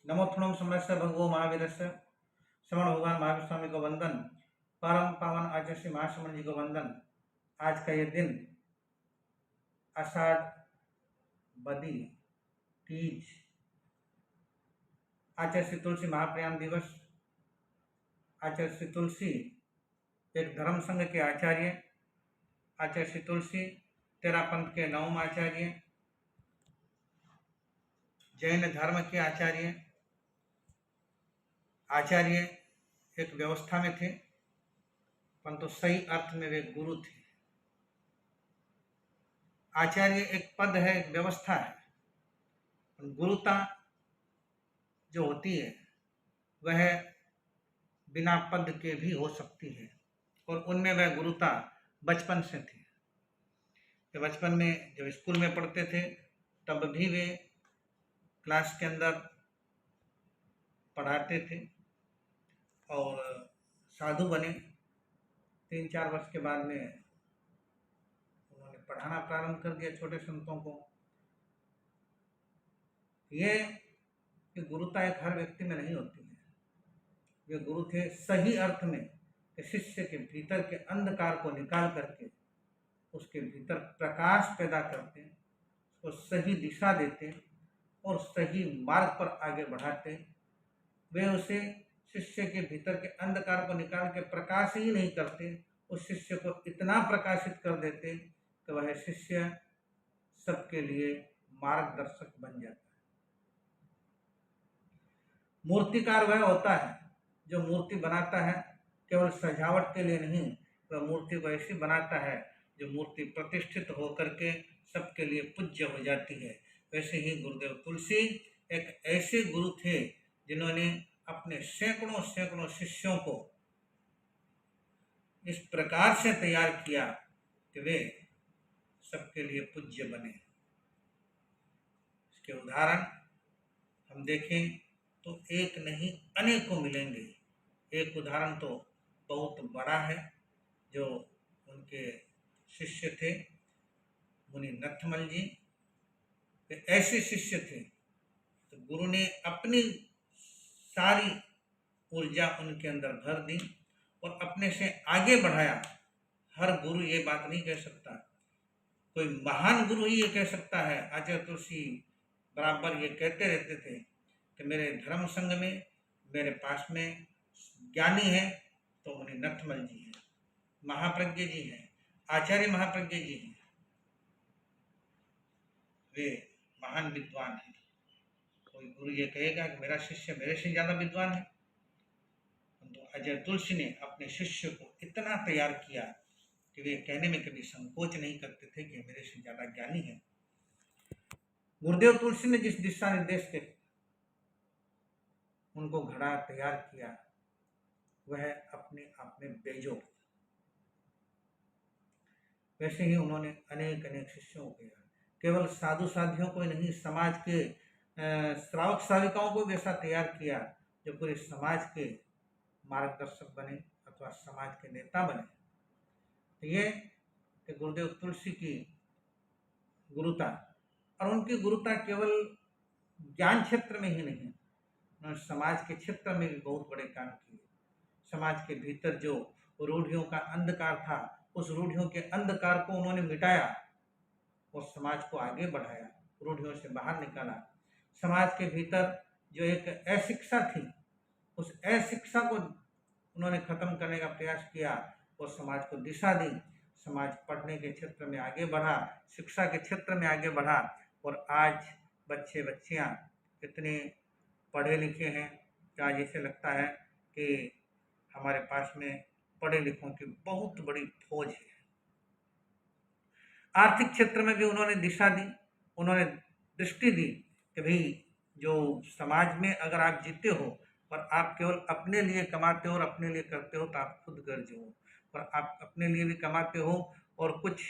नमोत्थुणम समरस्य भगवो महावीरस्य श्रवण भगवान महावीर स्वामी को वंदन। परम पावन आचार्य श्री महाश्रमण जी को वंदन। आज का ये दिन आषाढ़ बदी तीज, आचार्य श्री तुलसी महाप्रयाण दिवस। आचार्य श्री तुलसी एक धर्म संघ के आचार्य, आचार्य श्री तुलसी तेरा पंथ के नवम आचार्य, जैन धर्म के आचार्य एक व्यवस्था में थे, परंतु सही अर्थ में वे गुरु थे। आचार्य एक पद है, एक व्यवस्था है। गुरुता जो होती है वह बिना पद के भी हो सकती है, और उनमें वह गुरुता बचपन से थी। जब बचपन में जब स्कूल में पढ़ते थे तब भी वे क्लास के अंदर पढ़ाते थे, और साधु बने। 3-4 वर्ष के बाद में उन्होंने पढ़ाना प्रारंभ कर दिया छोटे संतों को। ये कि गुरुता एक हर व्यक्ति में नहीं होती है। वे गुरु थे सही अर्थ में कि शिष्य के भीतर के अंधकार को निकाल करके उसके भीतर प्रकाश पैदा करते, उसको सही दिशा देते और सही मार्ग पर आगे बढ़ाते। वे उसे शिष्य के भीतर के अंधकार को निकाल के प्रकाश ही नहीं करते, उस शिष्य को इतना प्रकाशित कर देते कि वह शिष्य सबके लिए मार्गदर्शक बन जाता है। मूर्तिकार वह होता है जो मूर्ति बनाता है केवल सजावट के लिए नहीं, वह मूर्ति को ऐसी बनाता है जो मूर्ति प्रतिष्ठित होकर के सबके लिए पूज्य हो जाती है। वैसे ही गुरुदेव तुलसी एक ऐसे गुरु थे जिन्होंने अपने सैकड़ों शिष्यों को इस प्रकार से तैयार किया कि वे सबके लिए पूज्य बने। इसके उदाहरण हम देखें तो एक नहीं अनेकों मिलेंगे। एक उदाहरण तो बहुत बड़ा है, जो उनके शिष्य थे मुनि नथमल जी। वे ऐसे शिष्य थे तो गुरु ने अपनी सारी ऊर्जा उनके अंदर भर दी और अपने से आगे बढ़ाया। हर गुरु ये बात नहीं कह सकता, कोई महान गुरु ही ये कह सकता है। आचार्य तुलसी बराबर ये कहते रहते थे कि मेरे धर्म संघ में मेरे पास में ज्ञानी है तो मुनि नथमल जी हैं, महाप्रज्ञ जी हैं, आचार्य महाप्रज्ञ जी हैं, वे महान विद्वान हैं। कोई गुरु ये कहेगा कि मेरा शिष्य मेरे से ज्यादा विद्वान है, तो आचार्य तुलसी ने अपने शिष्य को इतना तैयार किया कि वे कहने में कभी संकोच नहीं करते थे कि मेरे से ज्यादा ज्ञानी है। गुरुदेव तुलसी ने जिस दिशा निर्देश के उनको घड़ा तैयार किया वह अपने आप में बेजोड़। वैसे ही उन्होंने अनेक शिष्यों को किया, केवल साधु साधियों को नहीं, समाज के श्रावक श्राविकाओं को भी ऐसा तैयार किया जो पूरे समाज के मार्गदर्शक बने अथवा समाज के नेता बने। तो ये कि गुरुदेव तुलसी की गुरुता, और उनकी गुरुता केवल ज्ञान क्षेत्र में ही नहीं, उन्होंने समाज के क्षेत्र में भी बहुत बड़े काम किए। समाज के भीतर जो रूढ़ियों का अंधकार था, उस रूढ़ियों के अंधकार को उन्होंने मिटाया और समाज को आगे बढ़ाया, रूढ़ियों से बाहर निकाला। समाज के भीतर जो एक अशिक्षा थी, उस अशिक्षा को उन्होंने खत्म करने का प्रयास किया और समाज को दिशा दी। समाज पढ़ने के क्षेत्र में आगे बढ़ा, शिक्षा के क्षेत्र में आगे बढ़ा, और आज बच्चे बच्चियां इतने पढ़े लिखे हैं कि आज ऐसे लगता है कि हमारे पास में पढ़े लिखों की बहुत बड़ी फौज है। आर्थिक क्षेत्र में भी उन्होंने दिशा दी, उन्होंने दृष्टि दी कि भाई जो समाज में अगर आप जीते हो और आप केवल अपने लिए कमाते हो और अपने लिए करते हो तो आप खुद गर्ज हो, और आप अपने लिए भी कमाते हो और कुछ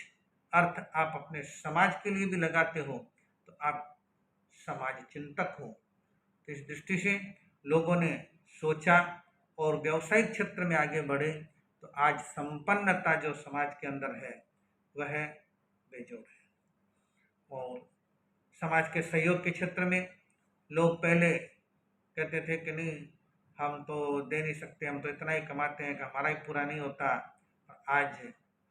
अर्थ आप अपने समाज के लिए भी लगाते हो तो आप समाज चिंतक हो। तो इस दृष्टि से लोगों ने सोचा और व्यवसायिक क्षेत्र में आगे बढ़े, तो आज संपन्नता जो समाज के अंदर है वह बेजोड़ है। और समाज के सहयोग के क्षेत्र में लोग पहले कहते थे कि नहीं, हम तो दे नहीं सकते, हम तो इतना ही कमाते हैं कि हमारा ही पूरा नहीं होता। आज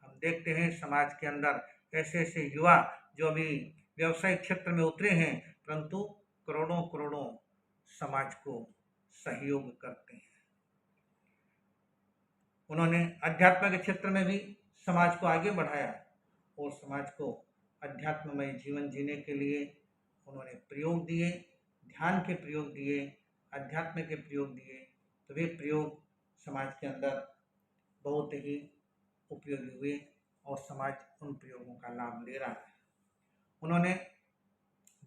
हम देखते हैं समाज के अंदर ऐसे ऐसे युवा जो अभी व्यवसायिक क्षेत्र में उतरे हैं, परंतु करोड़ों करोड़ों समाज को सहयोग करते हैं। उन्होंने अध्यात्म के क्षेत्र में भी समाज को आगे बढ़ाया और समाज को अध्यात्ममय जीवन जीने के लिए उन्होंने प्रयोग दिए, ध्यान के प्रयोग दिए, अध्यात्म के प्रयोग दिए। तो वे प्रयोग समाज के अंदर बहुत ही उपयोगी हुए और समाज उन प्रयोगों का लाभ ले रहा है। उन्होंने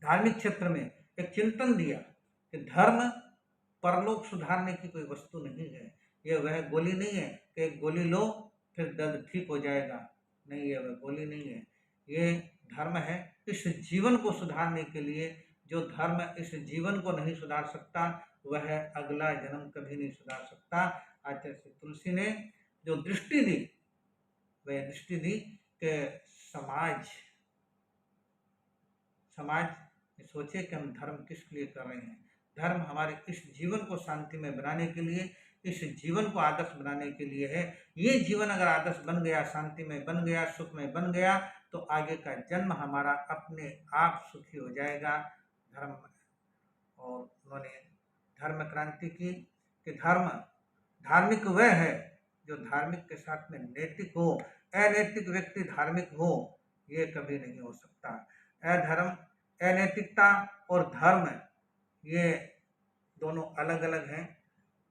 धार्मिक क्षेत्र में एक चिंतन दिया कि धर्म परलोक सुधारने की कोई वस्तु नहीं है। यह वह गोली नहीं है कि एक गोली लो फिर दर्द ठीक हो जाएगा। नहीं, यह वह गोली नहीं है। ये धर्म है इस जीवन को सुधारने के लिए। जो धर्म इस जीवन को नहीं सुधार सकता वह अगला जन्म कभी नहीं सुधार सकता। आचार्य श्री तुलसी ने जो दृष्टि दी वह दृष्टि दी कि समाज सोचे कि हम धर्म किस लिए कर रहे हैं। धर्म हमारे इस जीवन को शांति में बनाने के लिए, इस जीवन को आदर्श बनाने के लिए है। ये जीवन अगर आदर्श बन गया, शांति में बन गया, सुख में बन गया, तो आगे का जन्म हमारा अपने आप सुखी हो जाएगा। धर्म और उन्होंने धर्म क्रांति की कि धार्मिक वह है जो धार्मिक के साथ में नैतिक हो। अनैतिक व्यक्ति धार्मिक हो ये कभी नहीं हो सकता। अनैतिकता और धर्म ये दोनों अलग अलग हैं।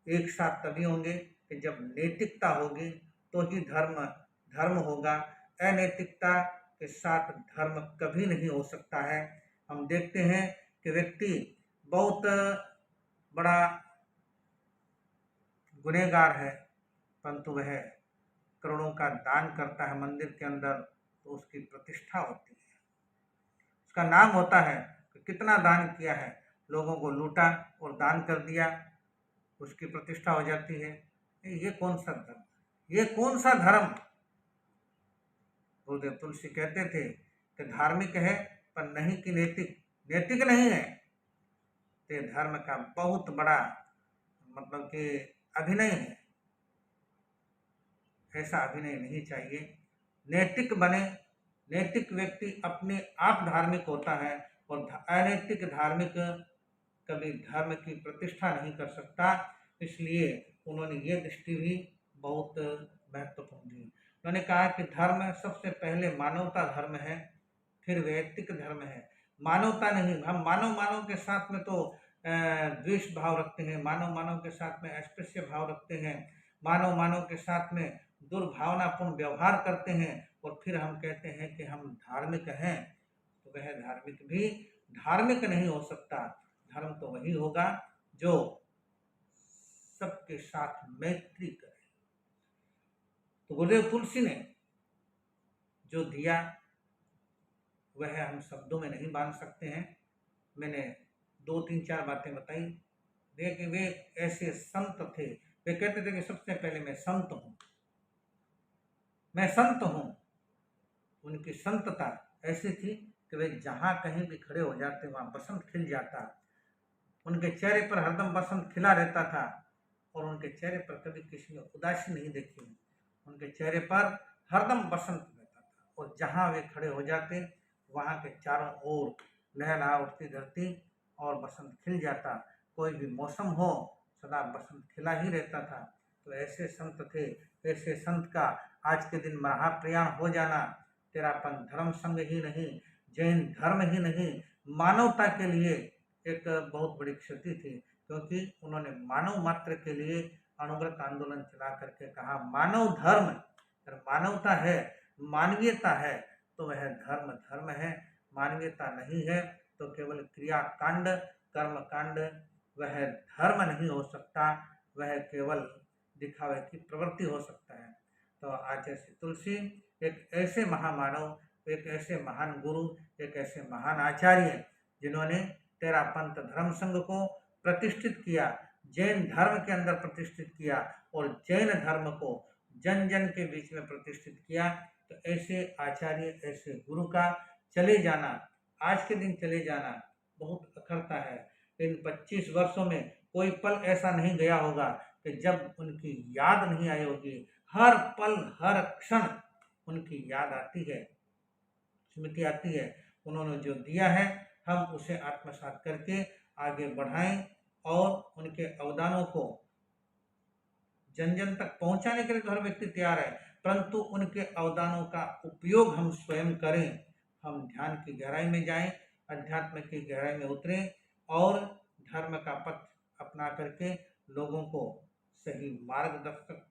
एक साथ तभी होंगे कि जब नैतिकता होगी तो ही धर्म होगा। अनैतिकता के साथ धर्म कभी नहीं हो सकता है। हम देखते हैं कि व्यक्ति बहुत बड़ा गुनहगार है, परंतु वह करोड़ों का दान करता है मंदिर के अंदर, तो उसकी प्रतिष्ठा होती है, उसका नाम होता है कि कितना दान किया है, लोगों को लूटा और दान कर दिया, उसकी प्रतिष्ठा हो जाती है। ये कौन सा धर्म, ये कौन सा धर्म? गुरुदेव तुलसी कहते थे कि धार्मिक है पर नहीं कि नैतिक नहीं है। तो धर्म का बहुत बड़ा मतलब कि अभिनय है। ऐसा अभिनय नहीं चाहिए। नैतिक बने, नैतिक व्यक्ति अपने आप धार्मिक होता है और अनैतिक धार्मिक कभी धर्म की प्रतिष्ठा नहीं कर सकता। इसलिए उन्होंने ये दृष्टि भी बहुत महत्वपूर्ण दी। उन्होंने कहा कि धर्म सबसे पहले मानवता धर्म है, फिर वैयक्तिक धर्म है। मानवता नहीं, हम मानव के साथ में तो द्वेष भाव रखते हैं, मानव के साथ में अस्पृश्य भाव रखते हैं, मानव के साथ में दुर्भावनापूर्ण व्यवहार करते हैं और फिर हम कहते हैं कि हम धार्मिक हैं। तो वह धार्मिक भी धार्मिक नहीं हो सकता। धर्म तो वही होगा जो सबके साथ मैत्री करे। तो गुरुदेव तुलसी ने जो दिया वह हम शब्दों में नहीं बांध सकते हैं। मैंने 2-3-4 बातें बताई। देखिए वे ऐसे संत थे, वे कहते थे कि सबसे पहले मैं संत हूँ। उनकी संतता ऐसी थी कि वे जहाँ कहीं भी खड़े हो जाते वहाँ बसंत खिल जाता। उनके चेहरे पर हरदम बसंत खिला रहता था और उनके चेहरे पर कभी किसी ने उदासी नहीं देखी। उनके चेहरे पर हरदम बसंत रहता था और जहाँ वे खड़े हो जाते वहाँ के चारों ओर लहरा उठती धरती और बसंत खिल जाता। कोई भी मौसम हो सदा बसंत खिला ही रहता था। तो ऐसे संत थे। ऐसे संत का आज के दिन महाप्रयाण हो जाना तेरापन धर्म संग ही नहीं, जैन धर्म ही नहीं, मानवता के लिए एक बहुत बड़ी क्षति थी। क्योंकि उन्होंने मानव मात्र के लिए अणुव्रत आंदोलन चला करके कहा मानव धर्म, अगर मानवता है, मानवीयता है तो वह धर्म है। मानवीयता नहीं है तो केवल क्रियाकांड कर्मकांड वह धर्म नहीं हो सकता, वह केवल दिखावे की प्रवृत्ति हो सकता है। तो आचार्य श्री तुलसी एक ऐसे महामानव, एक ऐसे महान गुरु, एक ऐसे महान आचार्य जिन्होंने तेरापंथ धर्म संघ को प्रतिष्ठित किया, जैन धर्म के अंदर प्रतिष्ठित किया और जैन धर्म को जन जन के बीच में प्रतिष्ठित किया। तो ऐसे आचार्य, ऐसे गुरु का चले जाना, आज के दिन चले जाना बहुत अखरता है। इन 25 वर्षों में कोई पल ऐसा नहीं गया होगा कि जब उनकी याद नहीं आई होगी। हर पल हर क्षण उनकी याद आती है, स्मृति आती है। उन्होंने जो दिया है हम उसे आत्मसात करके आगे बढ़ाएं और उनके अवदानों को जन जन तक पहुंचाने के लिए तो हर व्यक्ति तैयार है, परंतु उनके अवदानों का उपयोग हम स्वयं करें। हम ध्यान की गहराई में जाएं, अध्यात्म की गहराई में उतरें और धर्म का पथ अपना करके लोगों को सही मार्गदर्शक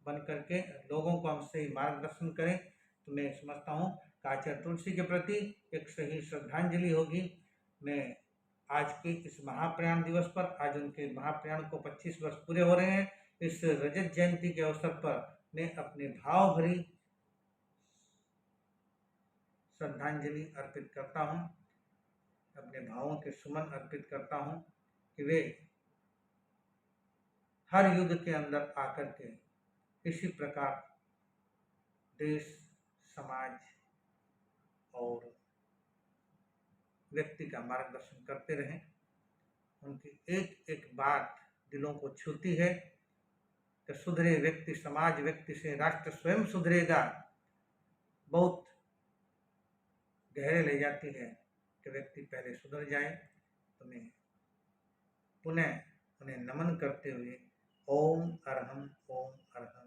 बन करके लोगों को हम सही मार्गदर्शन करें। तो मैं समझता हूँ कि आचार्य तुलसी के प्रति एक सही श्रद्धांजलि होगी। मैं आज के इस महाप्रयाण दिवस पर, आज उनके महाप्रयाण को 25 वर्ष पूरे हो रहे हैं, इस रजत जयंती के अवसर पर मैं अपने भाव भरी श्रद्धांजलि अर्पित करता हूँ, अपने भावों के सुमन अर्पित करता हूँ कि वे हर युग के अंदर आकर के इसी प्रकार देश, समाज और व्यक्ति का मार्गदर्शन करते रहें। उनकी एक एक बात दिलों को छूती है कि सुधरे व्यक्ति समाज, व्यक्ति से राष्ट्र स्वयं सुधरेगा। बहुत गहरे ले जाती है कि व्यक्ति पहले सुधर जाए। तो मैं पुनः उन्हें नमन करते हुए ओम अरहम ओम अरहम